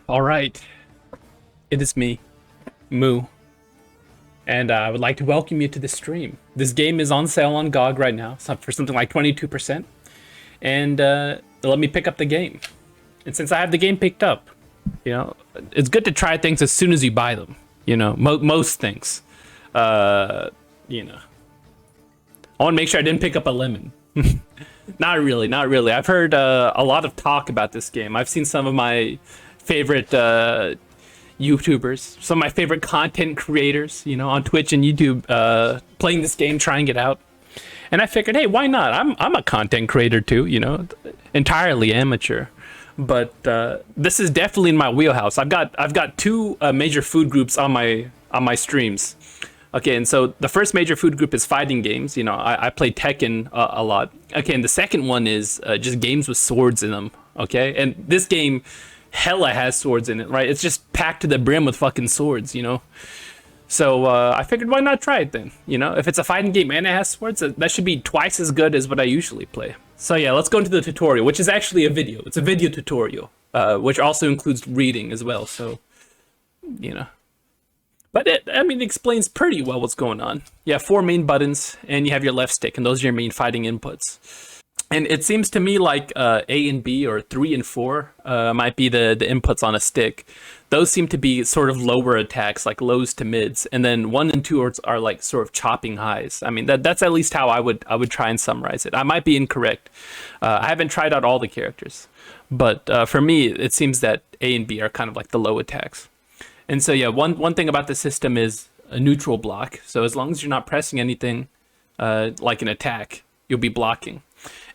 All right, it is me, Moo, and I would like to welcome you to the stream. This game is on sale on GOG right now, for something like 22%, and let me pick up the game. And since I have the game picked up, it's good to try things as soon as you buy them. Most things. I want to make sure I didn't pick up a lemon. Not really, not really. I've heard a lot of talk about this game. I've seen some of my favorite YouTubers, some of my favorite content creators, on Twitch and YouTube, playing this game, trying it out. And I figured, hey, why not? I'm a content creator too, entirely amateur. But this is definitely in my wheelhouse. I've got two major food groups on my streams. Okay, and so the first major food group is fighting games. I play Tekken a lot. Okay, and the second one is just games with swords in them. Okay, and this game hella has swords in it, right? It's just packed to the brim with fucking swords, So I figured, why not try it then? If it's a fighting game and it has swords, that should be twice as good as what I usually play. So yeah, let's go into the tutorial, which is actually a video. It's a video tutorial, which also includes reading as well. So, But it explains pretty well what's going on. You have four main buttons, and you have your left stick, and those are your main fighting inputs. And it seems to me like A and B, or 3 and 4, might be the inputs on a stick. Those seem to be sort of lower attacks, like lows to mids, and then 1 and 2 are like sort of chopping highs. I mean, that's at least how I would try and summarize it. I might be incorrect. I haven't tried out all the characters, but for me, it seems that A and B are kind of like the low attacks. And so yeah, one thing about the system is a neutral block. So as long as you're not pressing anything like an attack, you'll be blocking.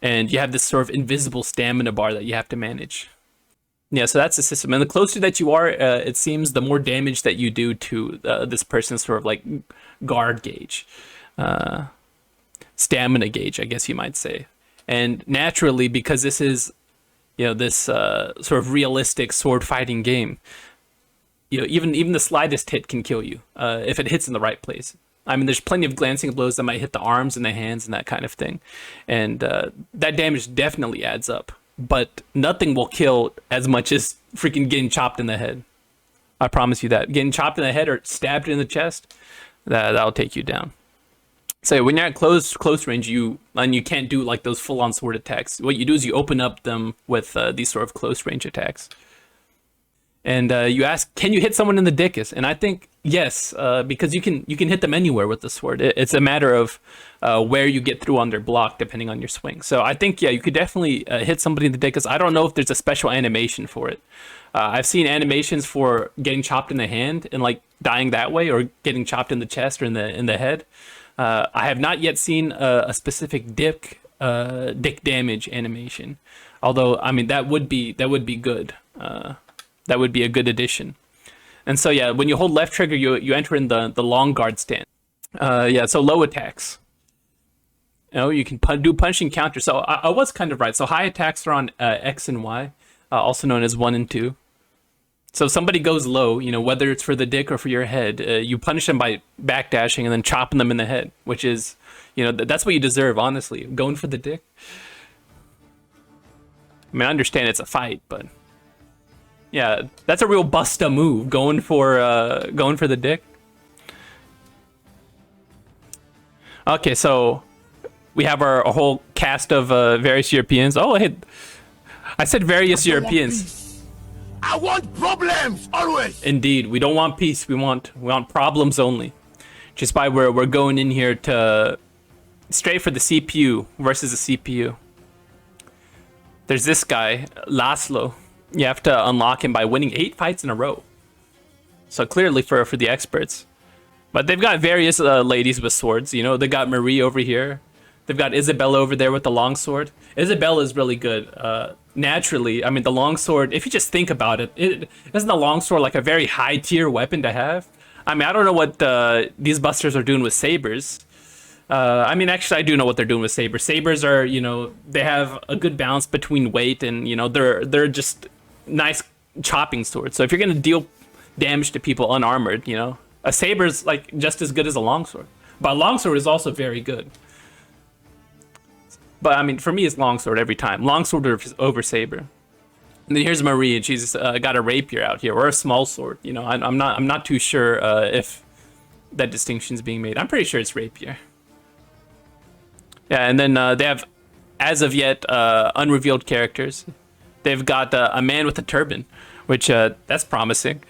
And you have this sort of invisible stamina bar that you have to manage. Yeah, so that's the system. And the closer that you are, it seems, the more damage that you do to this person's sort of like guard gauge. Stamina gauge, I guess you might say. And naturally, because this is, this sort of realistic sword fighting game, even the slightest hit can kill you if it hits in the right place. I mean, there's plenty of glancing blows that might hit the arms and the hands and that kind of thing. And that damage definitely adds up. But nothing will kill as much as freaking getting chopped in the head. I promise you that. Getting chopped in the head or stabbed in the chest, that'll take you down. So when you're at close range, you can't do like those full-on sword attacks. What you do is you open up them with these sort of close range attacks. And you ask, can you hit someone in the dickus? And I think yes, because you can hit them anywhere with the sword. It's a matter of where you get through on their block, depending on your swing. So I think, yeah, you could definitely hit somebody in the dickus. I don't know if there's a special animation for it. I've seen animations for getting chopped in the hand and like dying that way, or getting chopped in the chest or in the head. I have not yet seen a specific dick damage animation. Although, I mean, that would be good. That would be a good addition. And so yeah, when you hold left trigger, you enter in the long guard stance. Yeah, so low attacks. You can do punching counter. So I was kind of right. So high attacks are on X and Y, also known as 1 and 2. So if somebody goes low, whether it's for the dick or for your head, you punish them by backdashing and then chopping them in the head, which is, that's what you deserve, honestly. Going for the dick. I mean, I understand it's a fight, but yeah, that's a real busta move, going for the dick. Okay, so we have our whole cast of various Europeans. Oh, hey, I said various Europeans. I want problems always. Indeed, we don't want peace. We want problems only. Just by we're going in here to straight for the CPU versus the CPU. There's this guy, Laszlo. You have to unlock him by winning 8 fights in a row. So clearly for the experts. But they've got various ladies with swords. They got Marie over here. They've got Isabella over there with the longsword. Isabella is really good. Naturally, I mean, the longsword, if you just think about it, isn't the longsword like a very high tier weapon to have? I mean, I don't know what these busters are doing with sabers. I mean, actually, I do know what they're doing with sabers. Sabers are, they have a good balance between weight and, they're just nice chopping swords. So if you're going to deal damage to people unarmored, a saber's like just as good as a longsword. But a longsword is also very good. But I mean, for me, it's longsword every time. Longsword over saber. And then here's Marie, and she's got a rapier out here, or a small sword. You know, I'm not too sure if that distinction's being made. I'm pretty sure it's rapier. Yeah, and then they have, as of yet, unrevealed characters. They've got a man with a turban, which that's promising,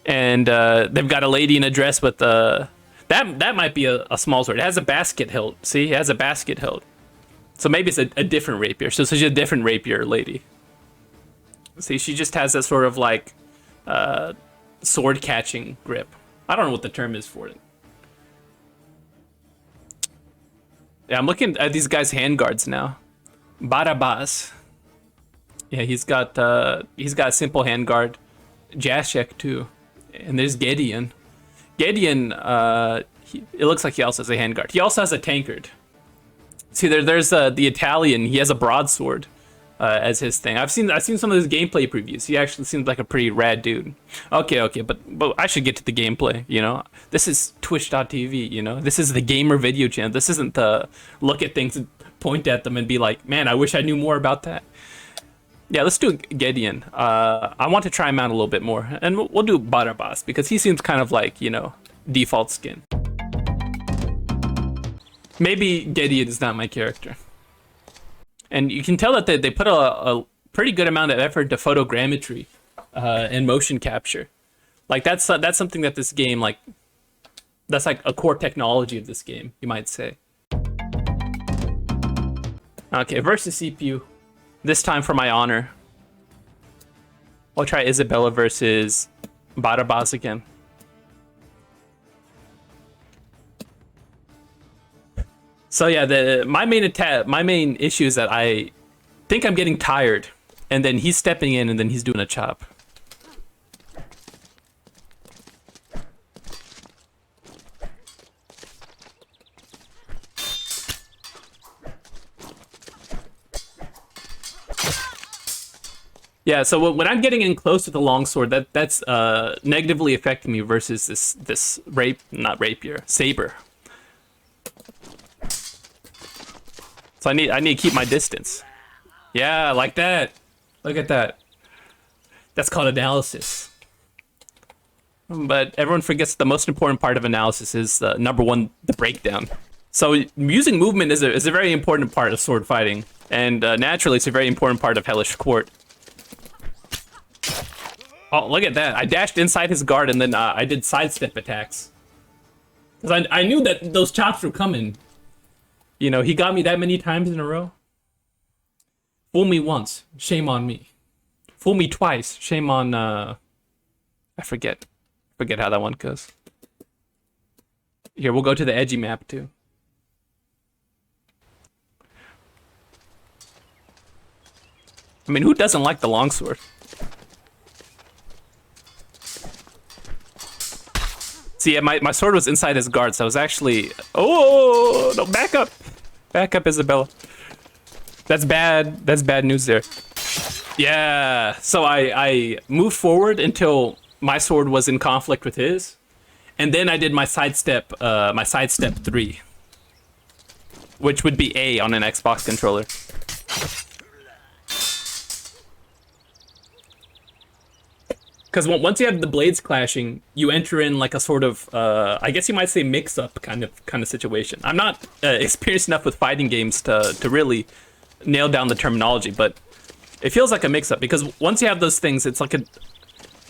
and they've got a lady in a dress with that might be a small sword. It has a basket hilt. See, it has a basket hilt. So maybe it's a different rapier. So she's a different rapier lady. See, she just has that sort of like sword catching grip. I don't know what the term is for it. Yeah, I'm looking at these guys' handguards now. Barabas. Yeah, he's got a simple handguard. Jashek too, and there's Gideon. Gideon, it looks like he also has a handguard. He also has a tankard. See, there's the Italian. He has a broadsword as his thing. I've seen some of his gameplay previews. He actually seems like a pretty rad dude. Okay, but I should get to the gameplay. You know, this is Twitch.tv. You know, this is the gamer video channel. This isn't the look at things and point at them and be like, man, I wish I knew more about that. Yeah, let's do Gideon. I want to try him out a little bit more, and we'll do Barabas because he seems kind of like, you know, default skin. Maybe Gideon is not my character. And you can tell that they put a pretty good amount of effort to photogrammetry and motion capture. Like that's something that this game, like, that's like a core technology of this game, you might say. Okay, versus CPU. This time for my honor. I'll try Isabella versus Barabas again. So yeah, my main issue is that I think I'm getting tired, and then he's stepping in, and then he's doing a chop. Yeah, so when I'm getting in close with the longsword, that's negatively affecting me versus this saber. So I need to keep my distance. Yeah, like that. Look at that. That's called analysis. But everyone forgets the most important part of analysis is number one, the breakdown. So using movement is a very important part of sword fighting, and naturally it's a very important part of Hellish Quart. Oh, look at that. I dashed inside his guard and then I did sidestep attacks. Because I knew that those chops were coming. You know, he got me that many times in a row. Fool me once, shame on me. Fool me twice, shame on, I forget how that one goes. Here, we'll go to the edgy map too. I mean, who doesn't like the longsword? See, yeah, my sword was inside his guard, so I was actually... Oh, no, back up. Back up, Isabella. That's bad. That's bad news there. Yeah, so I moved forward until my sword was in conflict with his. And then I did my sidestep 3. Which would be A on an Xbox controller. Because once you have the blades clashing, you enter in like a sort of, I guess you might say mix-up kind of situation. I'm not experienced enough with fighting games to really nail down the terminology, but it feels like a mix-up because once you have those things, it's like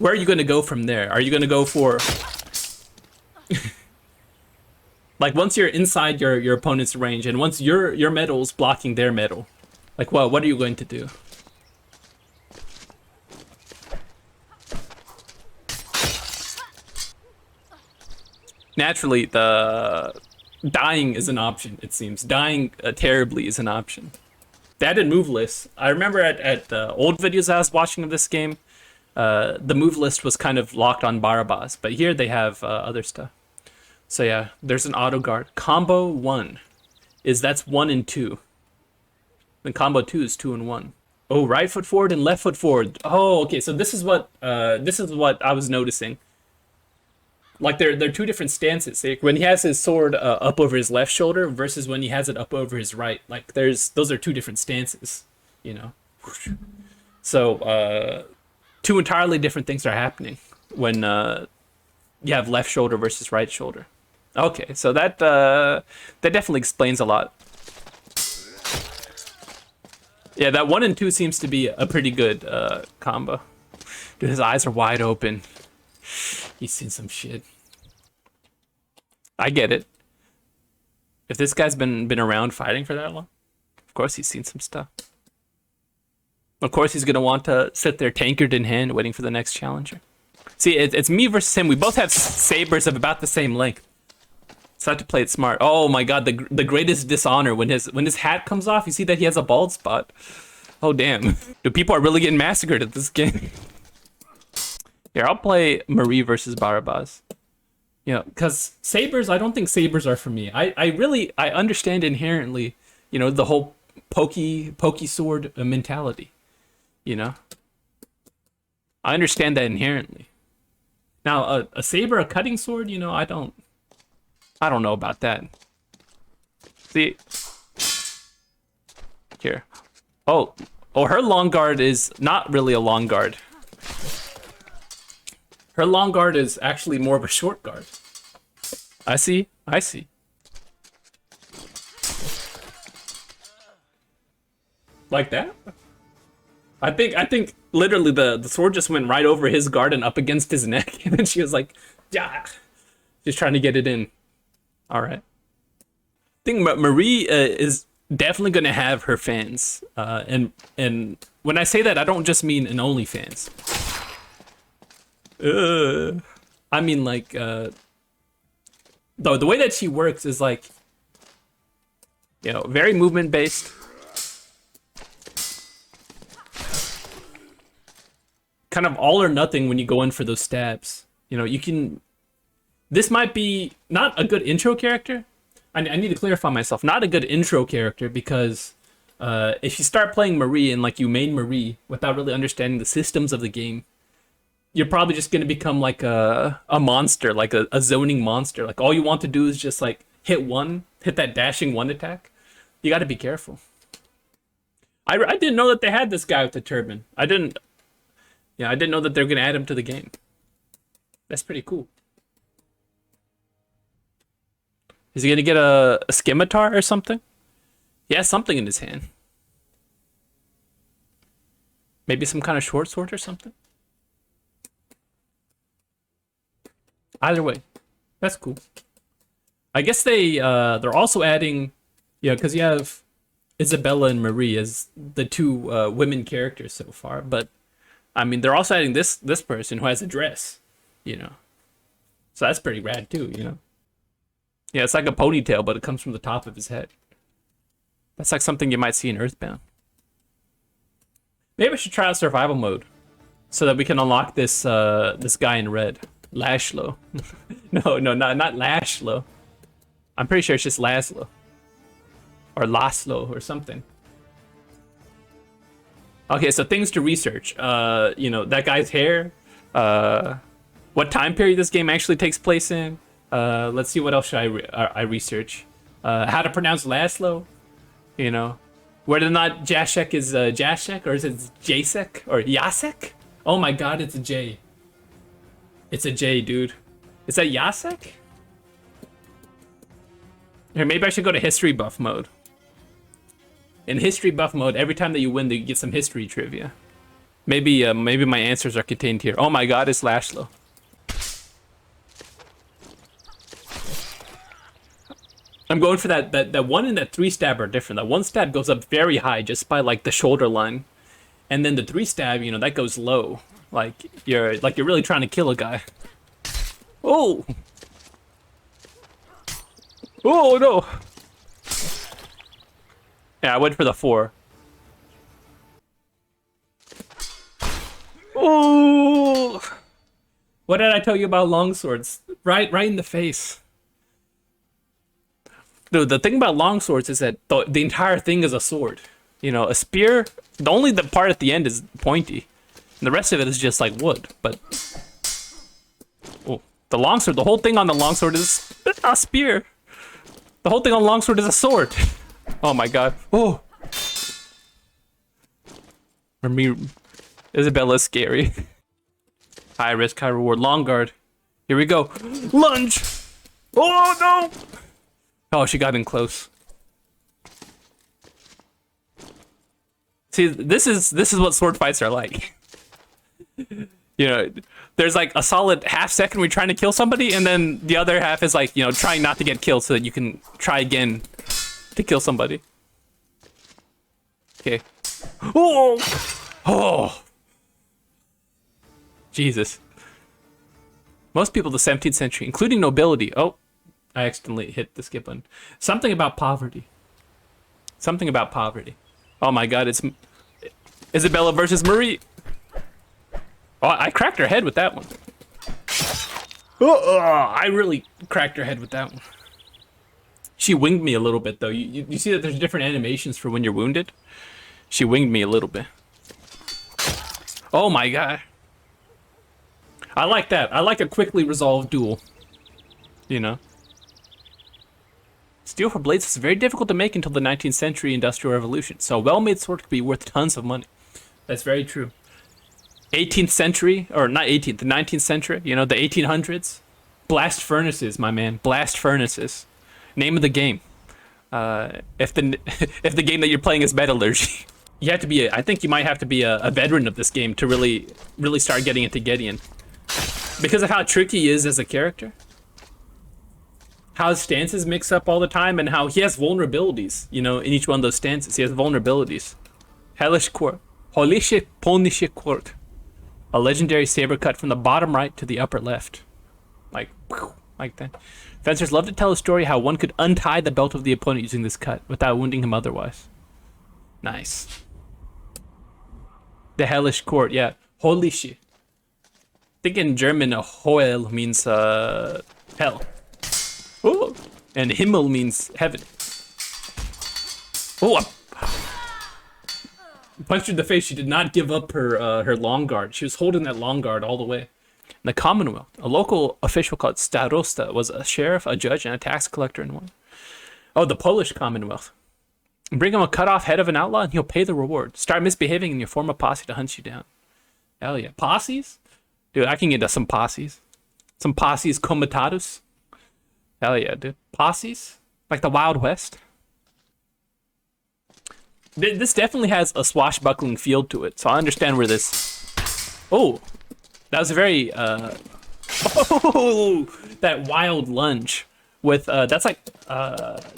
where are you going to go from there? Are you going to go for... like once you're inside your opponent's range and once your metal's blocking their metal, like what are you going to do? Naturally, the dying is an option, it seems. Dying terribly is an option. They added move lists. I remember at old videos I was watching of this game, the move list was kind of locked on Barabas, but here they have other stuff. So yeah, there's an auto guard. Combo 1 that's 1 and 2. Then combo 2 is 2 and 1. Oh, right foot forward and left foot forward. Oh, okay. So this is what I was noticing. Like they're two different stances. Like when he has his sword up over his left shoulder versus when he has it up over his right. Like those are two different stances, you know. So two entirely different things are happening when you have left shoulder versus right shoulder. Okay, so that definitely explains a lot. Yeah, that 1 and 2 seems to be a pretty good combo. Dude, his eyes are wide open. He's seen some shit. I get it. If this guy's been around fighting for that long, of course he's seen some stuff. Of course he's gonna want to sit there tankard in hand, waiting for the next challenger. See, it's me versus him. We both have sabers of about the same length. So I have to play it smart. Oh my god, the greatest dishonor when his hat comes off. You see that he has a bald spot. Oh damn, dude, people are really getting massacred at this game. Here, I'll play Marie versus Barabbas. You know, because sabers, I don't think sabers are for me. I understand inherently, you know, the whole pokey sword mentality. You know, I understand that inherently. Now, a saber, a cutting sword, you know, I don't know about that. See, here. Oh, her long guard is not really a long guard. Her long guard is actually more of a short guard. I see. Like that? I think literally the sword just went right over his guard and up against his neck, and then she was like, yeah, just trying to get it in. All right. I think Marie is definitely gonna have her fans, and when I say that, I don't just mean an OnlyFans. I mean like the way that she works is like, you know, very movement based. Kind of all or nothing when you go in for those stabs. You know, you can. This might be not a good intro character. I need to clarify myself. Not a good intro character because if you start playing Marie and like you main Marie without really understanding the systems of the game, you're probably just going to become like a monster, like a zoning monster. Like all you want to do is just like hit that dashing 1 attack. You got to be careful. I didn't know that they had this guy with the turban. I didn't know that they're going to add him to the game. That's pretty cool. Is he going to get a scimitar or something? He has something in his hand. Maybe some kind of short sword or something? Either way, that's cool. I guess they're also adding, yeah, because you have Isabella and Marie as the two women characters so far, but I mean they're also adding this person who has a dress, you know. So that's pretty rad too, you know. Yeah, it's like a ponytail, but it comes from the top of his head. That's like something you might see in Earthbound. Maybe I should try out survival mode so that we can unlock this this guy in red. Lashlo. no, not Lashlo. I'm pretty sure it's just Laszlo. Or Laszlo or something. Okay, so things to research. You know, that guy's hair. What time period this game actually takes place in. Let's see, what else should I research? How to pronounce Laszlo. You know. Whether or not Jacek is Jacek or is it Jacek or Jacek? Oh my god, it's a J. It's a J, dude. Is that Jacek? Here, maybe I should go to history buff mode. In history buff mode, every time that you win, you get some history trivia. Maybe my answers are contained here. Oh my god, it's Lashlo. I'm going for that 1 and that 3 stab are different. That 1 stab goes up very high just by like the shoulder line. And then the 3 stab, you know, that goes low. Like you're really trying to kill a guy. Oh! Oh no! Yeah, I went for the 4. Oh! What did I tell you about longswords? Right in the face. Dude, the thing about longswords is that the entire thing is a sword. You know, a spear, the part at the end is pointy. And the rest of it is just like wood, but... Oh, the longsword, the whole thing on the longsword is a spear. The whole thing on the longsword is a sword. Oh my god. Oh! Isabella's scary. High risk, high reward. Long guard. Here we go. Lunge! Oh no! Oh, she got in close. See, this is what sword fights are like. You know, there's like a solid half second where you're trying to kill somebody, and then the other half is like, you know, trying not to get killed so that you can try again to kill somebody. Okay. Oh! Oh! Jesus. Most people of the 17th century, including nobility. Oh, I accidentally hit the skip button. Something about poverty. Something about poverty. Oh my god, it's Isabella versus Marie. Oh, I cracked her head with that one. Oh, I really cracked her head with that one. She winged me a little bit, though. You see that there's different animations for when you're wounded? She winged me a little bit. Oh my god. I like that. I like a quickly resolved duel. You know? Steel for blades was very difficult to make until the 19th century Industrial Revolution, so a well-made sword could be worth tons of money. That's very true. 18th century, or not 18th, the 19th century, you know, the 1800s. Blast furnaces, my man. Blast furnaces. Name of the game. If the game that you're playing is metallurgy. You have to be I think you might have to be a veteran of this game to really start getting into Gideon. Because of how tricky he is as a character. How his stances mix up all the time, and how he has vulnerabilities, you know, in each one of those stances. He has vulnerabilities. Hellish Quart. Hellish Quart. A legendary saber cut from the bottom right to the upper left. Like that. Fencers love to tell a story how one could untie the belt of the opponent using this cut without wounding him otherwise. Nice. The Hellish Quart, yeah. Hellish. I think in German, Hoel means hell. Ooh. And Himmel means heaven. Oh, punched her in the face. She did not give up her long guard. She was holding that long guard all the way. In the Commonwealth, a local official called starosta was a sheriff, a judge, and a tax collector in one. Oh, the Polish Commonwealth. Bring him a cut-off head of an outlaw, and he'll pay the reward. Start misbehaving, and you'll form a posse to hunt you down. Hell yeah. Posses? Dude, I can get into some posses. Some posses comitatus. Hell yeah, dude. Posses? Like the Wild West? This definitely has a swashbuckling feel to it, so I understand where this... Oh! That was a very, oh! That wild lunge with, that's like,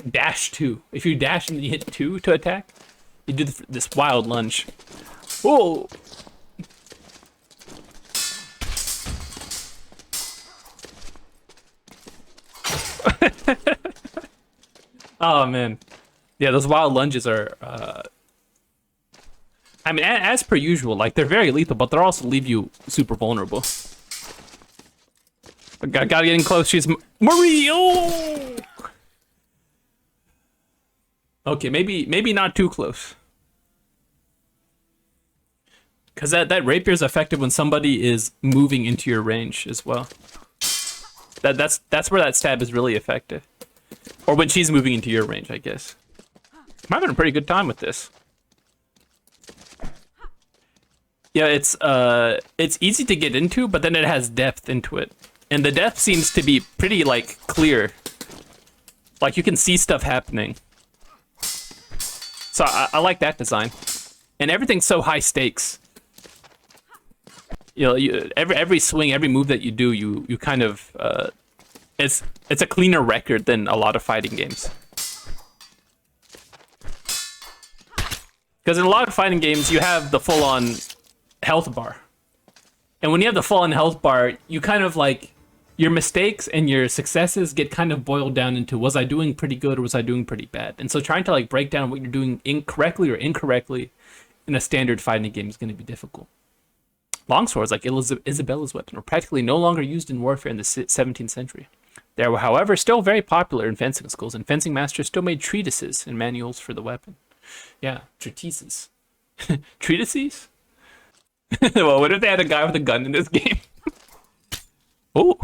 dash 2. If you dash and you hit 2 to attack, you do this wild lunge. Oh! Oh, man. Yeah, those wild lunges are, I mean, as per usual, like, they're very lethal, but they'll also leave you super vulnerable. Gotta get in close. She's Marie. Oh! Okay, maybe not too close. Because that rapier is effective when somebody is moving into your range as well. That's where that stab is really effective. Or when she's moving into your range, I guess. I'm having a pretty good time with this. Yeah, it's easy to get into, but then it has depth into it. And the depth seems to be pretty, like, clear. Like, you can see stuff happening. So I like that design. And everything's so high stakes. You know, every swing, every move that you do, you kind of, it's a cleaner record than a lot of fighting games. Because in a lot of fighting games, you have the full-on health bar. And when you have the full-on health bar, you kind of like, your mistakes and your successes get kind of boiled down into, was I doing pretty good or was I doing pretty bad? And so trying to like break down what you're doing incorrectly or incorrectly in a standard fighting game is going to be difficult. Longswords, like Isabella's weapon, were practically no longer used in warfare in the 17th century. They were, however, still very popular in fencing schools, and fencing masters still made treatises and manuals for the weapon. Yeah, treatises. Treatises? Well, what if they had a guy with a gun in this game? Oh.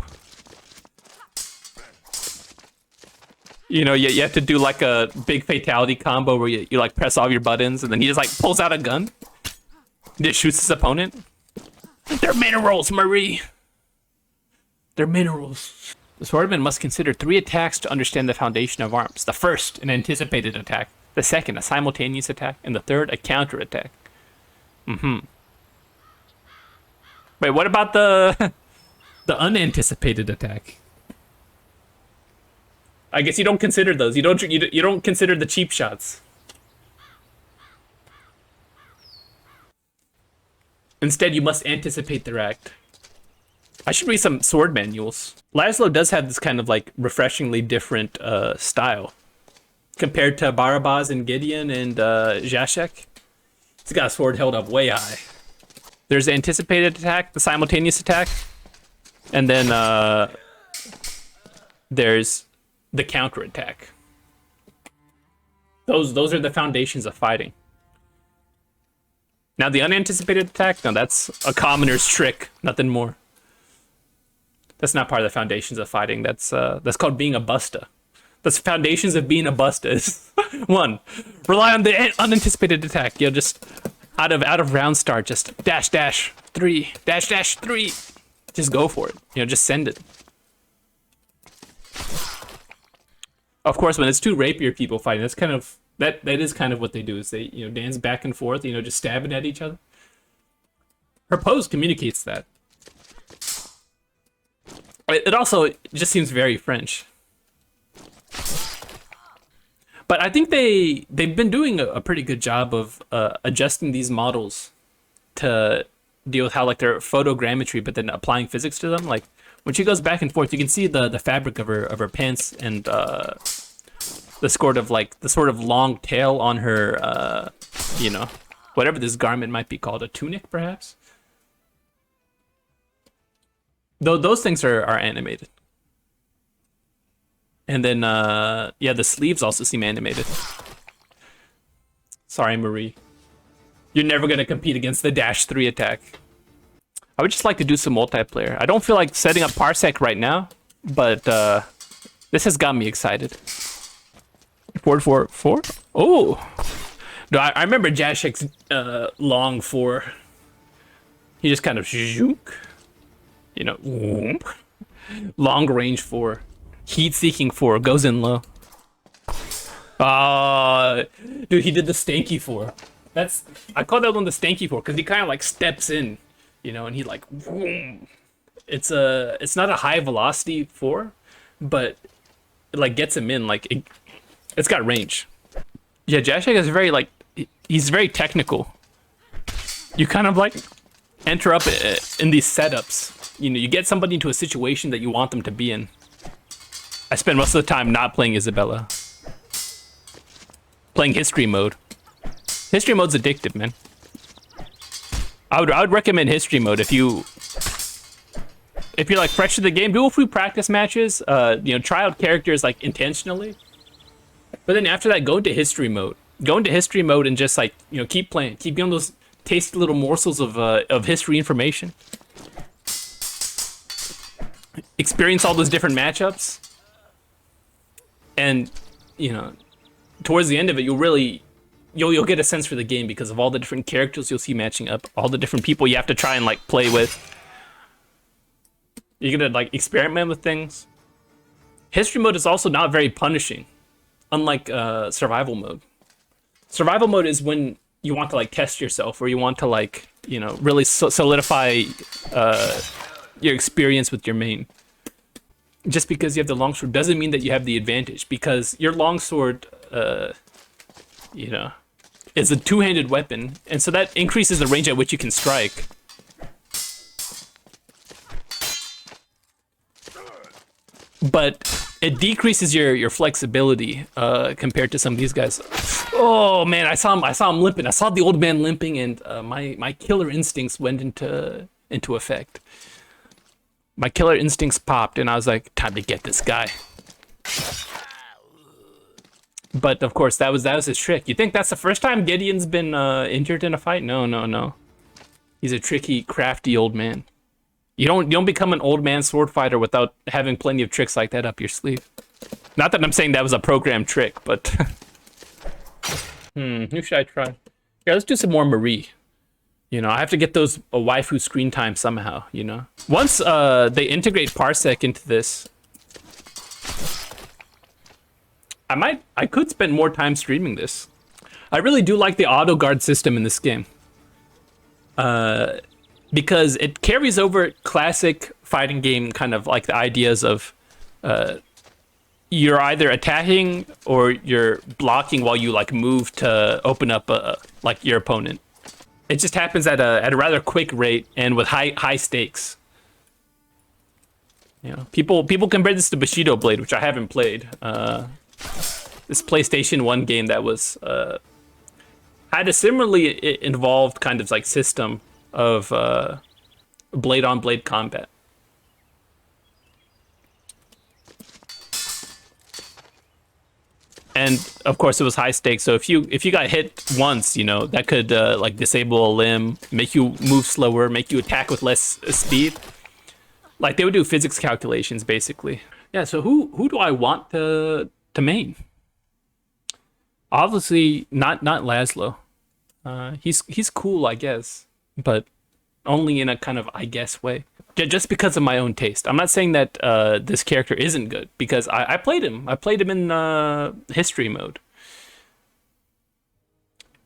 You know, you have to do like a big fatality combo where you like press all your buttons and then he just like pulls out a gun. Just shoots his opponent. They're minerals, Marie. They're minerals. The swordman must consider 3 attacks to understand the foundation of arms. The first, an anticipated attack. The second, a simultaneous attack. And the third, a counter attack. Wait, what about the the unanticipated attack? I guess you don't consider those. You don't consider the cheap shots. Instead, you must anticipate their act. I should read some sword manuals. Laszlo does have this kind of like refreshingly different style compared to Barabas and Gideon and Jacek. He's got a sword held up way high. There's the anticipated attack, the simultaneous attack, and then there's the counter attack. Those are the foundations of fighting. Now the unanticipated attack, no, that's a commoner's trick, nothing more. That's not part of the foundations of fighting. That's called being a busta. That's foundations of being a busta. Is 1, rely on the unanticipated attack. You know, just out of round start, just dash 3, dash 3. Just go for it. You know, just send it. Of course, when it's 2 rapier people fighting, that's kind of that is kind of what they do. Is they dance back and forth, just stabbing at each other. Her pose communicates that. It also just seems very French. But I think they've been doing a pretty good job of adjusting these models to deal with how like they're photogrammetry, but then applying physics to them. Like when she goes back and forth, you can see the fabric of her pants and the sort of long tail on her whatever this garment might be called, a tunic perhaps. Though those things are animated. And then the sleeves also seem animated. Sorry, Marie. You're never gonna compete against the dash 3 attack. I would just like to do some multiplayer. I don't feel like setting up Parsec right now, but this has got me excited. 4-4-4? Oh! No, I remember Jashek's long 4. He just kind of zook. Whoomp. Long range 4. Heat-seeking 4. Goes in low. Dude, he did the stanky 4. I call that one the stanky 4 because he kind of like steps in, and he like, whoom. It's not a high velocity 4, but it like gets him in. Like it's got range. Yeah, Jashek is he's very technical. You kind of like enter up in these setups. You get somebody into a situation that you want them to be in. I spend most of the time not playing Isabella. Playing history mode. History mode's addictive, man. I would recommend history mode if you're like fresh to the game. Do a few practice matches. Try out characters like intentionally. But then after that, go into history mode. Go into history mode and just like keep playing. Keep getting those tasty little morsels of history information. Experience all those different matchups. And towards the end of it, you'll get a sense for the game because of all the different characters you'll see matching up, all the different people you have to try and like play with. You're gonna like experiment with things. History mode is also not very punishing, unlike survival mode. Survival mode is when you want to like test yourself, or you want to like really solidify your experience with your main. Just because you have the longsword doesn't mean that you have the advantage, because your longsword is a two-handed weapon, and so that increases the range at which you can strike. But it decreases your flexibility compared to some of these guys. Oh man, I saw him limping. I saw the old man limping, and my killer instincts went into effect. My killer instincts popped, and I was like, time to get this guy. But of course, that was his trick. You think that's the first time Gideon's been injured in a fight? No. He's a tricky, crafty old man. You don't become an old man sword fighter without having plenty of tricks like that up your sleeve. Not that I'm saying that was a programmed trick, but who should I try? Yeah, let's do some more Marie. You know, I have to get those waifu screen time somehow, you know? Once they integrate Parsec into this, I could spend more time streaming this. I really do like the auto guard system in this game. Because it carries over classic fighting game kind of like the ideas of you're either attacking or you're blocking while you like move to open up like your opponent. It just happens at a rather quick rate and with high stakes. You know, people compare this to Bushido Blade, which I haven't played. This PlayStation 1 game that was had a similarly involved kind of like system of blade on blade combat. And of course, it was high stakes. So if you got hit once, you know that could like disable a limb, make you move slower, make you attack with less speed. Like they would do physics calculations, basically. Yeah. So who do I want to main? Obviously, not Laszlo. He's cool, I guess, but only in a kind of I guess way. Just because of my own taste. I'm not saying that this character isn't good, because I played him. I played him in history mode.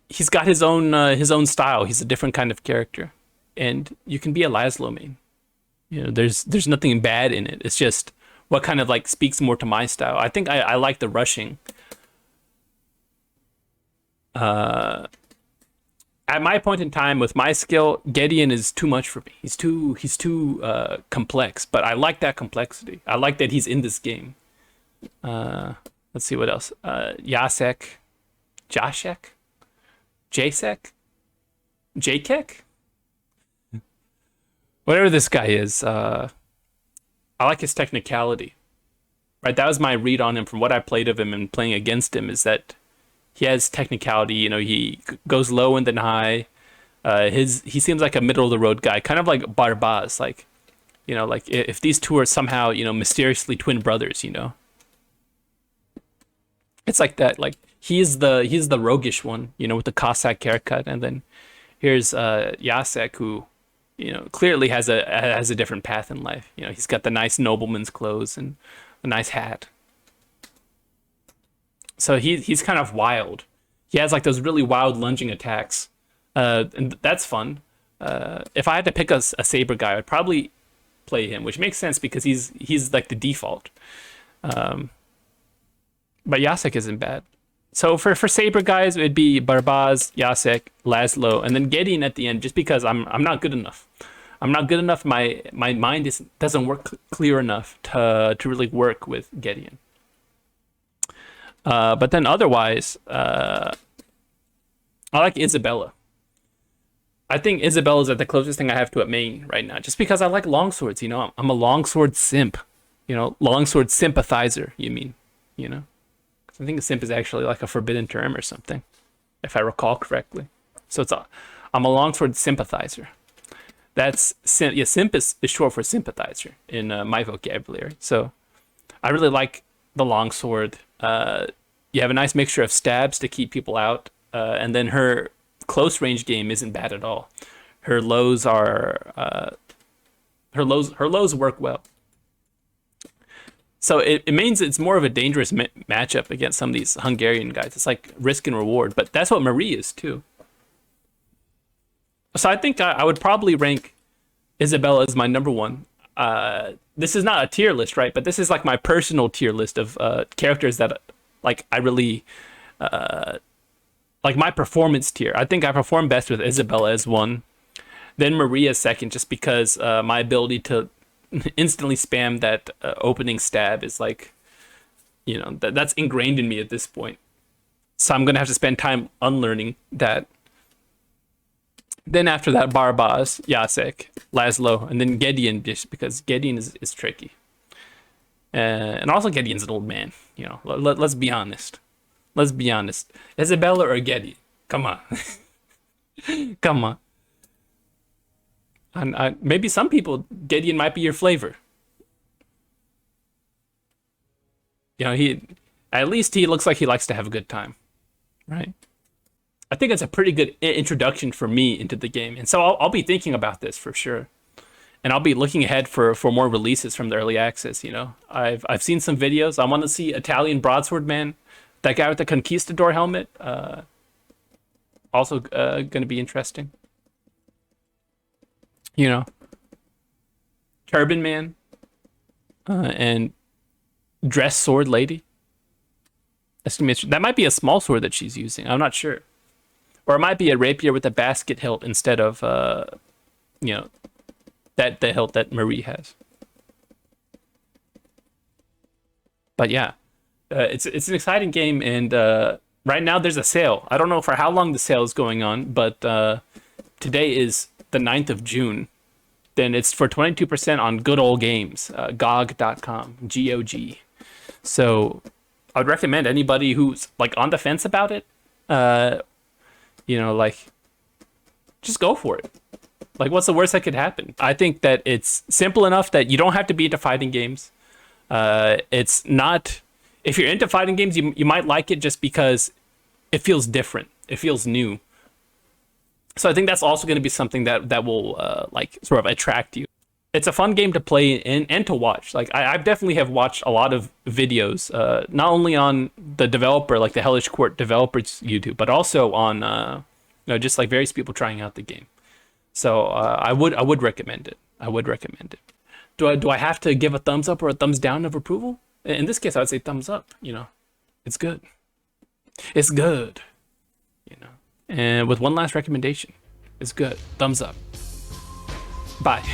He's got his own style. He's a different kind of character, and you can be a Laszlo main. You know, there's nothing bad in it. It's just what kind of like speaks more to my style. I think I like the rushing. At my point in time with my skill, Gideon is too much for me. He's too complex, but I like that complexity. I like that he's in this game. Let's see what else. Jacek, Jakek, whatever this guy is. I like his technicality. Right, that was my read on him from what I played of him and playing against him. Is that he has technicality, you know, he goes low and then high. He seems like a middle of the road guy, kind of like Barbaz, like, you know, like if these two are somehow, you know, mysteriously twin brothers, you know. It's like that, like he's the roguish one, you know, with the Cossack haircut, and then here's Jacek, who, you know, clearly has a different path in life. You know, he's got the nice nobleman's clothes and a nice hat. So he's kind of wild. He has like those really wild lunging attacks, and that's fun. If I had to pick a saber guy, I'd probably play him, which makes sense because he's like the default. But Jacek isn't bad. So for saber guys, it'd be Barbaz, Jacek, Laszlo, and then Gideon at the end, just because I'm not good enough. I'm not good enough. My mind doesn't work clear enough to really work with Gideon. But then otherwise, I like Isabella. I think Isabella's at the closest thing I have to a main right now, just because I like longswords. You know, I'm a longsword simp. You know, longsword sympathizer. You mean, you know? I think a simp is actually like a forbidden term or something, if I recall correctly. So I'm a longsword sympathizer. That's yeah, simp is short for sympathizer in my vocabulary. So I really like the longsword. You have a nice mixture of stabs to keep people out, and then her close range game isn't bad at all. Her lows are her lows work well. So it means it's more of a dangerous matchup against some of these Hungarian guys. It's like risk and reward, but that's what Marie is too. So I think I would probably rank Isabella as my number one. This is not a tier list, right? But this is like my personal tier list of characters that like I really like my performance tier. I think I perform best with Isabella as one, then Maria second, just because my ability to instantly spam that opening stab is like, you know, that's ingrained in me at this point. So I'm gonna have to spend time unlearning that. Then after that, Barbaz, Jacek, Laszlo, and then Gideon, just because Gideon is tricky. And also Gideon's an old man, you know. Let's be honest. Let's be honest. Isabella or Gideon? Come on. Come on. And maybe some people, Gideon might be your flavor. You know, at least he looks like he likes to have a good time, right? I think it's a pretty good introduction for me into the game, and so I'll be thinking about this for sure. And I'll be looking ahead for more releases from the early access. You know, I've seen some videos. I want to see Italian Broadsword Man, that guy with the Conquistador helmet. Also going to be interesting. You know, Turban Man, and Dress Sword Lady. That's gonna be that might be a small sword that she's using. I'm not sure, or it might be a rapier with a basket hilt instead of you know, that the hilt that Marie has. But yeah, it's an exciting game, and right now there's a sale. I don't know for how long the sale is going on, but today is the 9th of June. Then it's for 22% on Good Old Games, GOG.com, GOG. So I would recommend anybody who's like on the fence about it, you know, like, just go for it. Like, what's the worst that could happen? I think that it's simple enough that you don't have to be into fighting games. It's not, if you're into fighting games, you might like it just because it feels different. It feels new. So I think that's also going to be something that will like sort of attract you. It's a fun game to play and to watch. Like I definitely have watched a lot of videos, not only on the developer, like the Hellish Quart developers YouTube, but also on you know, just like various people trying out the game. So I would recommend it. I would recommend it. Do I have to give a thumbs up or a thumbs down of approval? In this case, I would say thumbs up. You know, it's good. It's good. You know, and with one last recommendation, it's good. Thumbs up. Bye.